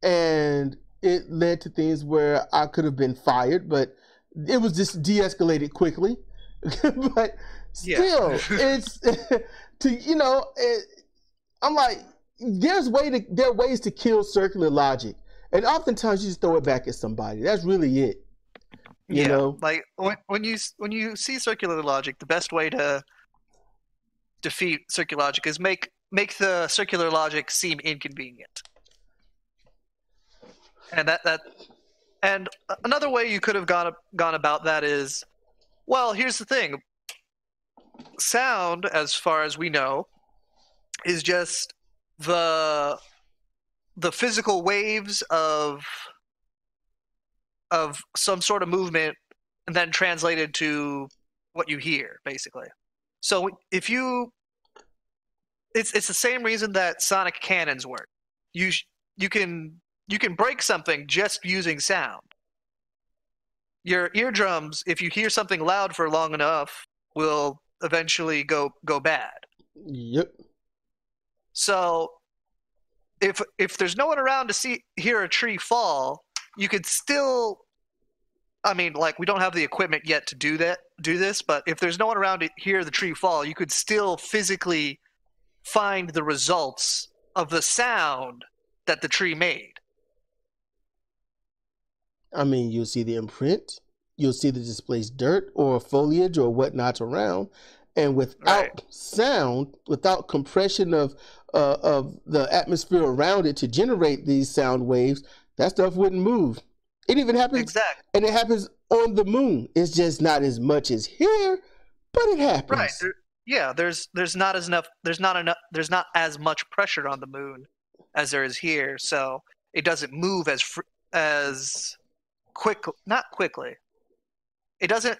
and it led to things where I could have been fired, but it was just de-escalated quickly. But still, it's I'm like, there are ways to kill circular logic, and oftentimes you just throw it back at somebody. That's really it. You know, like when you see circular logic, the best way to defeat circular logic is make the circular logic seem inconvenient. And and another way you could have gone about that is, well, here's the thing. Sound, as far as we know, is just the physical waves of some sort of movement and then translated to what you hear, basically. So if it's the same reason that sonic cannons work. You can break something just using sound. Your eardrums, if you hear something loud for long enough, will eventually go bad. Yep. So if there's no one around to hear a tree fall, you could still I mean, like, we don't have the equipment yet to do this, but if there's no one around to hear the tree fall, you could still physically find the results of the sound that the tree made. I mean, you'll see the imprint, you'll see the displaced dirt or foliage or whatnot around, and without sound, without compression of the atmosphere around it to generate these sound waves, that stuff wouldn't move. It even happens, Exactly. and it happens on the moon. It's just not as much as here, but it happens. Right. There's not as much pressure on the moon as there is here, so it doesn't move as quick. Not quickly. It doesn't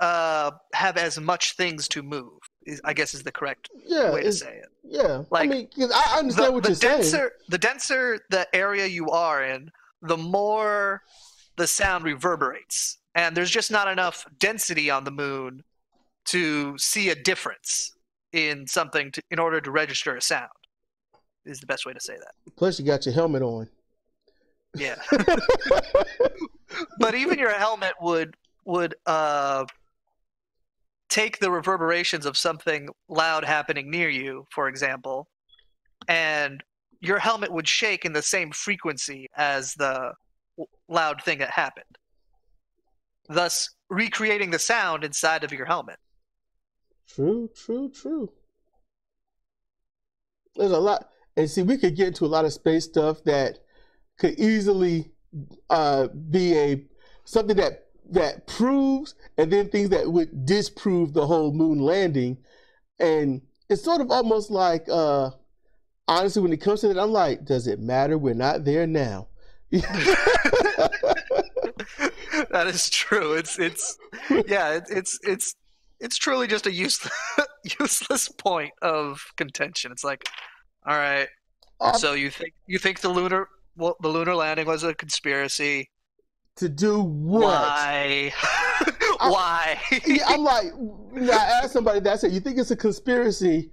have as much things to move. I guess is the correct way to say it. Yeah, like, I mean, 'cause I understand what you're saying. The denser the area you are in, the more the sound reverberates, and there's just not enough density on the moon to see a difference in something in order to register a sound. Is the best way to say that. Plus, you got your helmet on. Yeah. But even your helmet would take the reverberations of something loud happening near you, for example, and your helmet would shake in the same frequency as the loud thing that happened, thus recreating the sound inside of your helmet. True. There's a lot, and see, we could get into a lot of space stuff that could easily be something that proves, and then things that would disprove the whole moon landing. And it's sort of almost like, honestly, when it comes to that, I'm like, does it matter? We're not there now. That is true. It's truly just a useless point of contention. It's like, all right, so you think the lunar landing was a conspiracy? To do what? Why? Why? Yeah, I'm like, I asked somebody that, I said, you think it's a conspiracy?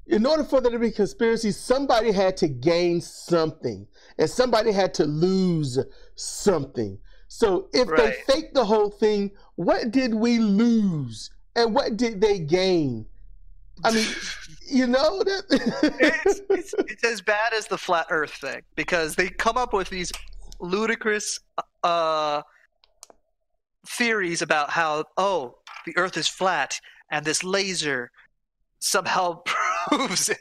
In order for there to be a conspiracy, somebody had to gain something, and somebody had to lose something. So if they faked the whole thing, what did we lose? And what did they gain? I mean, you know, it's as bad as the flat Earth thing, because they come up with these ludicrous theories about how, the Earth is flat and this laser somehow proves it.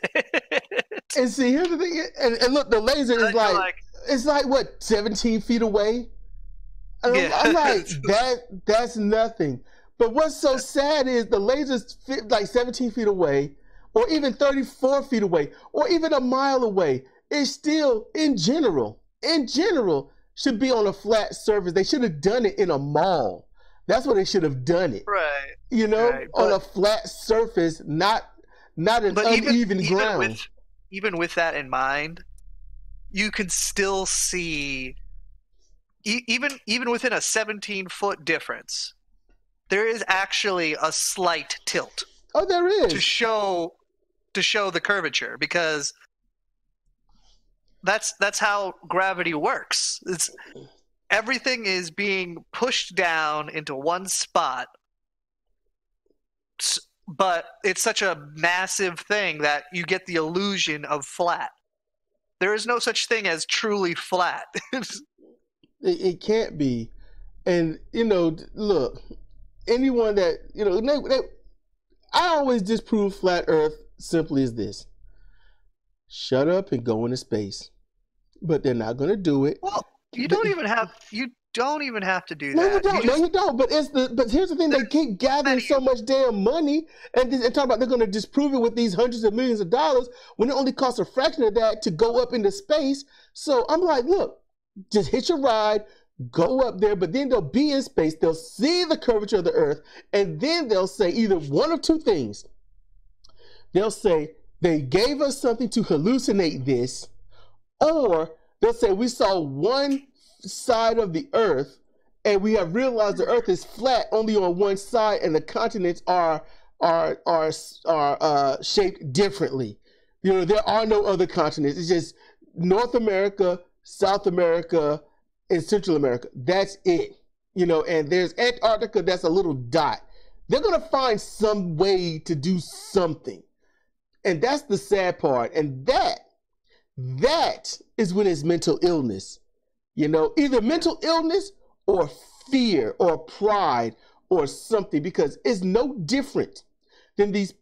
And see, here's the thing, and look, the laser is it's like what, 17 feet away? And I'm like, that's nothing. But what's so sad is the laser's like 17 feet away, or even 34 feet away, or even a mile away. It's still, in general, should be on a flat surface. They should have done it in a mall. That's where they should have done it. Right. You know, on a flat surface, not an uneven ground. Even with that in mind, you can still see, even within a 17-foot difference, there is actually a slight tilt. Oh, there is. To show the curvature, because that's how gravity works. Everything is being pushed down into one spot, but it's such a massive thing that you get the illusion of flat. There is no such thing as truly flat. It can't be. And, you know, look, anyone that, you know, I always disprove flat Earth simply as this: shut up and go into space. But they're not going to do it. Well, you don't even have to do that. No, you don't. But here's the thing: they keep gathering so much damn money and talk about they're going to disprove it with these hundreds of millions of dollars when it only costs a fraction of that to go up into space. So I'm like, look, just hitch a ride, go up there, but then they'll be in space, they'll see the curvature of the Earth, and then they'll say either one of two things. They'll say they gave us something to hallucinate this, or they'll say we saw one side of the Earth and we have realized the Earth is flat only on one side and the continents are shaped differently. You know, there are no other continents. It's just North America, South America, and Central America. That's it. and there's Antarctica that's a little dot. They're going to find some way to do something. And that's the sad part. And that is when it's mental illness. Either mental illness or fear or pride or something, because it's no different than these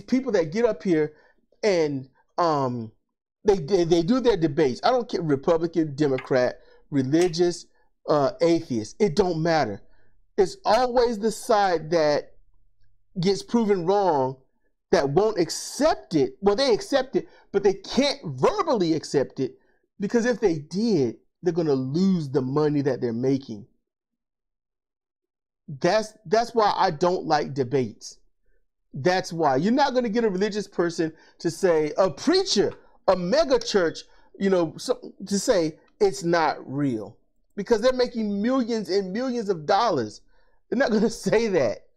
people that get up here and they do their debates. I don't care, Republican, Democrat, religious, atheist. It don't matter. It's always the side that gets proven wrong that won't accept it. Well, they accept it, but they can't verbally accept it, because if they did, they're going to lose the money that they're making. That's why I don't like debates. That's why you're not going to get a religious person to say, a preacher, a mega church, to say it's not real, because they're making millions and millions of dollars. They're not going to say that.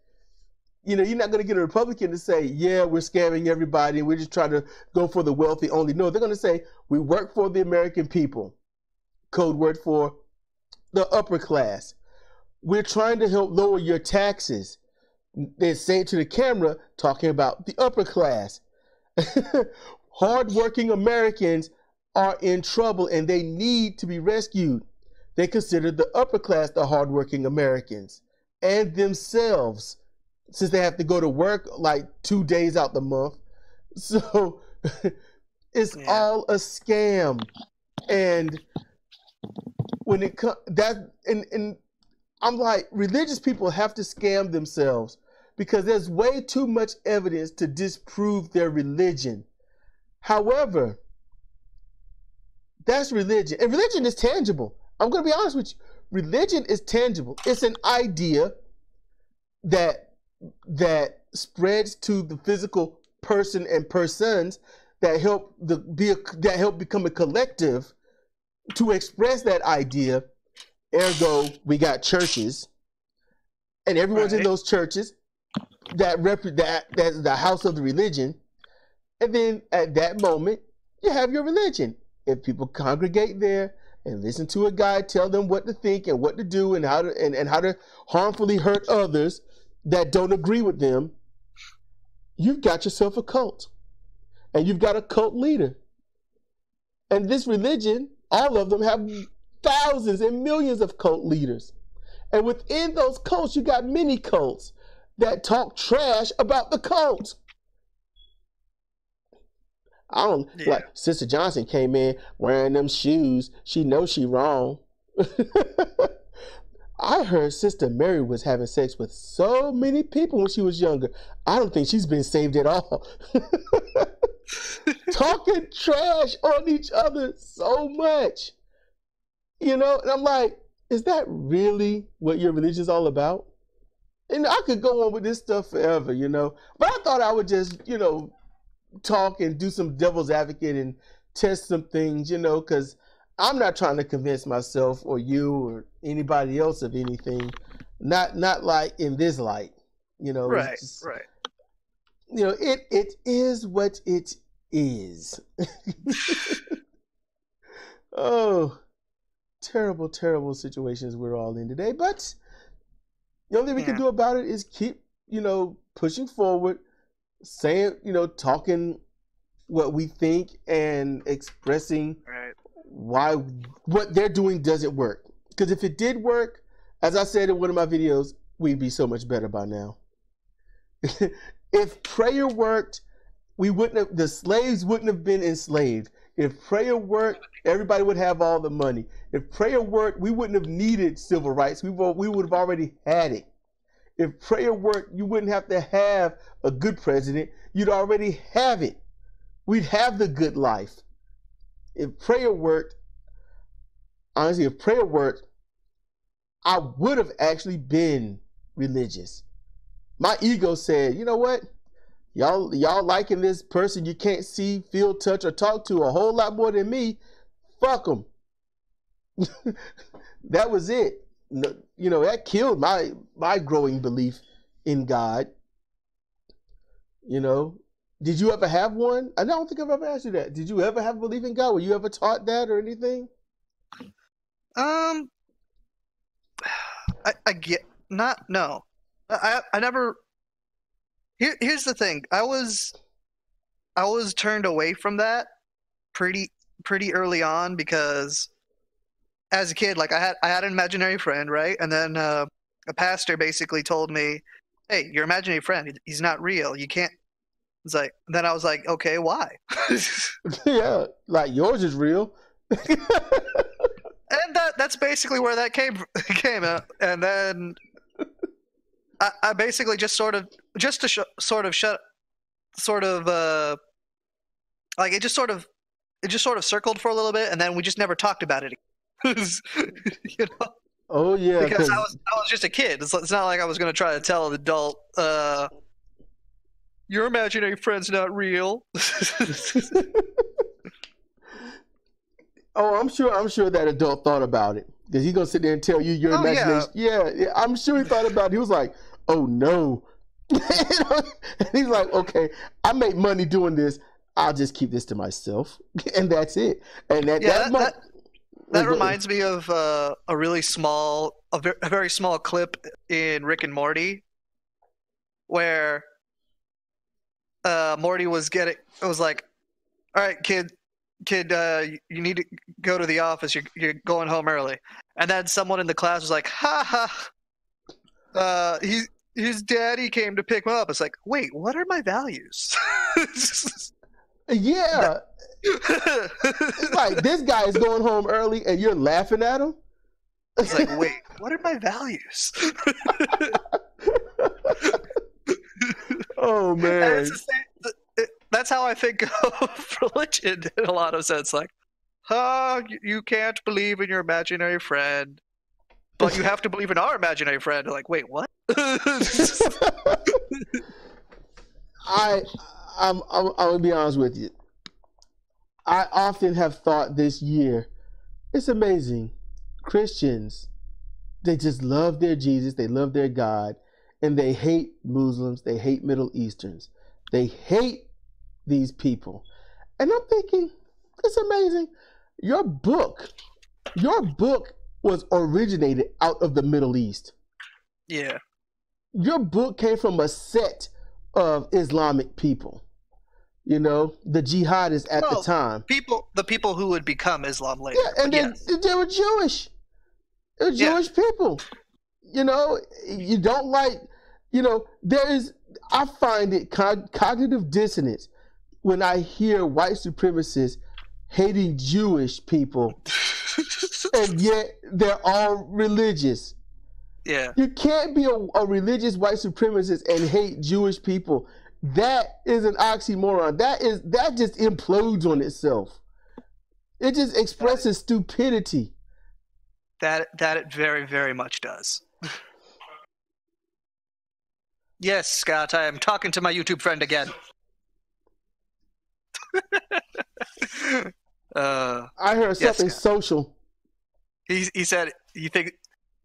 You're not going to get a Republican to say, yeah, we're scamming everybody and we're just trying to go for the wealthy only. No, they're going to say, we work for the American people. Code word for the upper class. We're trying to help lower your taxes. They say it to the camera, talking about the upper class. Hardworking Americans are in trouble and they need to be rescued. They consider the upper class the hardworking Americans and themselves, since they have to go to work like 2 days out the month. So it's all a scam. And when it comes and I'm like, religious people have to scam themselves, because there's way too much evidence to disprove their religion. However, that's religion. And religion is tangible. I'm going to be honest with you. Religion is tangible. It's an idea that spreads to the physical person and persons that help become a collective to express that idea. Ergo, we got churches, and everyone's in those churches that's the house of the religion. And then at that moment, you have your religion. If people congregate there and listen to a guy tell them what to think and what to do and how to harmfully hurt others that don't agree with them, you've got yourself a cult. And you've got a cult leader. And this religion, all of them have thousands and millions of cult leaders. And within those cults, you got many cults that talk trash about the cult. Like Sister Johnson came in wearing them shoes. She knows she wrong. I heard Sister Mary was having sex with so many people when she was younger. I don't think she's been saved at all. Talking trash on each other so much. And I'm like, is that really what your religion's all about? And I could go on with this stuff forever, But I thought I would just, talk and do some devil's advocate and test some things, because I'm not trying to convince myself or you or anybody else of anything. Not like in this light, Right, just, right. It is what it is. Oh, terrible, terrible situations we're all in today. But the only thing we can do about it is keep, pushing forward, saying, talking what we think and expressing why what they're doing doesn't work. Because if it did work, as I said in one of my videos, we'd be so much better by now. If prayer worked, the slaves wouldn't have been enslaved. If prayer worked, everybody would have all the money. If prayer worked, we wouldn't have needed civil rights. We would have already had it. If prayer worked, you wouldn't have to have a good president. You'd already have it. We'd have the good life. If prayer worked, honestly, I would have actually been religious. My ego said, you know what? Y'all liking this person you can't see, feel, touch, or talk to a whole lot more than me. Fuck them. That was it. That killed my growing belief in God. Did you ever have one? I don't think I've ever asked you that. Did you ever have a belief in God? Were you ever taught that or anything? I get not no. I never. Here's the thing. I was turned away from that pretty early on because as a kid, like I had an imaginary friend, right? And then a pastor basically told me, "Hey, your imaginary friend, he's not real. You can't." It's like then I was like, "Okay, why?" Yeah, like yours is real. And that's basically where that came out. And then I basically just sort of like it just sort of circled for a little bit, and then we just never talked about it again. You know? Oh yeah, because I was just a kid. It's not like I was going to try to tell an adult, your imaginary friend's not real. Oh, I'm sure that adult thought about it. Because he's going to sit there and tell you your imagination. Yeah, I'm sure he thought about it. He was like, oh no. And he's like, okay, I make money doing this. I'll just keep this to myself. And that's it. And that reminds me of a really small, a very small clip in Rick and Morty where Morty was like, all right, kid, you need to go to the office. You're going home early. And then someone in the class was like, ha ha. His daddy came to pick him up. It's like, wait, what are my values? Yeah. It's like this guy is going home early and you're laughing at him. It's like, wait, what are my values? Oh man. That's how I think of religion in a lot of sense. Like, you can't believe in your imaginary friend, but you have to believe in our imaginary friend. Like, wait, what? I'll be honest with you. I often have thought this year, it's amazing. Christians, they just love their Jesus, they love their God, and they hate Muslims, they hate Middle Easterns. They hate these people. And I'm thinking, it's amazing. Your book was originated out of the Middle East. Yeah. Your book came from a set of Islamic people. You know, the jihadists at the time. The people who would become Islam later. Yeah, and they were Jewish. They were Jewish people. You know, you don't like, you know, I find it cognitive dissonance when I hear white supremacists hating Jewish people, and yet they're all religious. Yeah. You can't be a religious white supremacist and hate Jewish people. That is an oxymoron. That just implodes on itself. It just expresses stupidity. That it very, very much does. Yes, Scott, I am talking to my YouTube friend again. I heard something social. He said, you think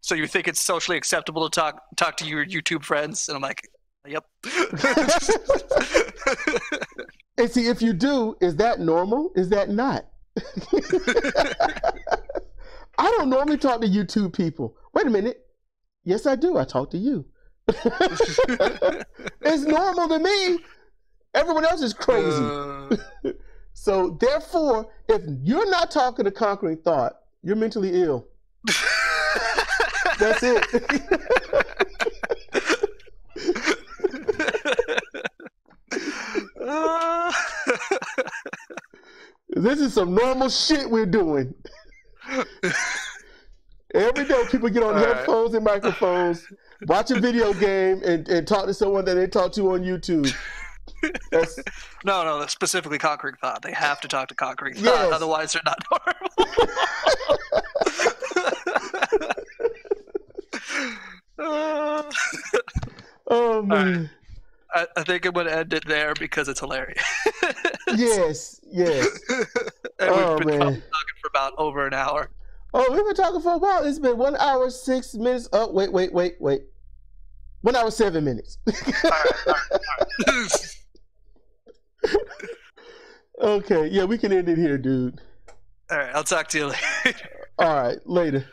it's socially acceptable to talk to your YouTube friends? And I'm like, yep. And see, if you do, is that normal? Is that not? I don't normally talk to YouTube people. Wait a minute. Yes, I do. I talk to you. It's normal to me. Everyone else is crazy. So therefore, if you're not talking to Conquering Thought, you're mentally ill. That's it. This is some normal shit we're doing. Every day people get on headphones and microphones, watch a video game, and talk to someone that they talk to on YouTube. No, specifically Conquering Thought. They have to talk to Conquering Thought, otherwise they're not normal. Oh man. I think I'm going to end it there because it's hilarious. Yes. And we've been talking for about over an hour. Oh, we've been talking for a while. It's been 1 hour, 6 minutes. Oh, wait. 1 hour, 7 minutes. All right. Okay, yeah, we can end it here, dude. All right, I'll talk to you later. All right, later.